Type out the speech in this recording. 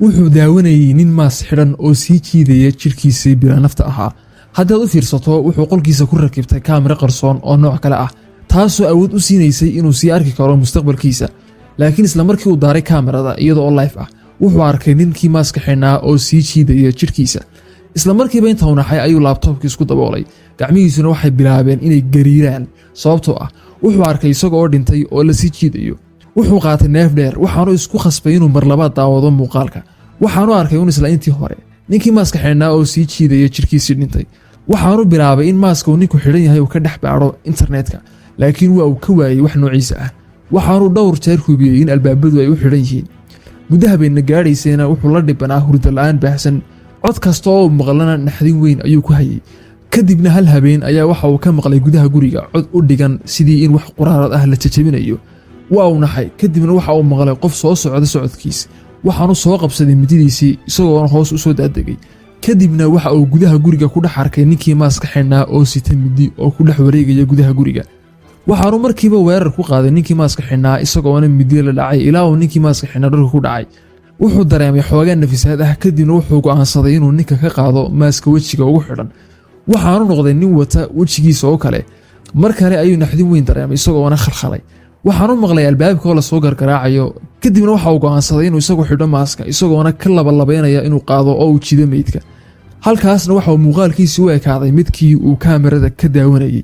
wuxuu daawanayay nin maas xidhan oo sii jiidaya jirkiisa bila nafta ahaa. haddaad u fiirsato wuxuu qolkiisa ku rakibtay kaamira qarsoon oo nooc kale ah taasoo awood u siinaysay inuu sii arki karo mustaqbalkiisa. laakiin isla markii uu daaray kaamirada iyadoo oo live ah wuxuu arkay ninkii maaska xidhnaa oo sii jiidaya jirkiisa. isla markiiba inta uu naxay ayuu laabtoobkii isku daboolay, gacmihiisuna waxay bilaabeen inay gariiraan sababtoo ah wuxuu arkay isagoo dhintay oo la sii jiidayo. wuxuu qaatay neef dheer waxaanu isku khasbay inuu mar labaad daawado muuqaalka. waxaanu arkay isla intii hore ninkii maaska xidhnaa oo sii jiidaya jirkiisii dhintay. waxaanu bilaabay in maaska uu ninku xidhan yahay uu ka dhex baadho internetka, laakiin waa uu ka waayay wax noociisa ah. waxaanu dhowr jeer hubiyey in albaabadu ay u xidhan yihiin. gudaha bayna gaadhaysayna wuxuu la dhibanaa hurdo la'aan baahsan. cod kasta oo maqlana naxdin weyn ayuu ku hayay. kadibna hal habeen ayaa waxa uu ka maqlay gudaha guriga cod u dhigan sidii in wax quraarad ah la jajabinayo. waa uu naxay, kadibna waxa uu maqlay qof soo socda socodkiis. waxaanu soo qabsaday mididiisii isagoo hoos u soo daadegay. kadibna waxa uu gudaha guriga ku dhex arkay ninkii maaska xidhnaa oo sita midi oo ku dhex wareegaya gudaha guriga. waxaanu markiiba weerar ku qaaday ninkii maaska xidhnaa isagoona midi la dhacay ilaa uu ninkii maaska xidhnaa dhulka ku dhacay. wuxuu dareemay xoogaa nafisaad ah, kadibna wuxuu go'aansaday inuu ninka ka qaado maaska wejiga ugu xidhan. waxaanu noqday nin wata wejigiisa oo kale. mar kale ayuu naxdin weyn dareemay isagoona khalkhalay. waxaanu maqlay albaabka oo la soo gargaraacayo, kadibna waxa uu go'aansaday inuu isagu xidho maaska isagoona ka labalabeynaya inuu qaado oo uu jiido meydka. halkaasna waxa uu muuqaalkiisii u ekaaday midkii uu kaamirada ka daawanayay.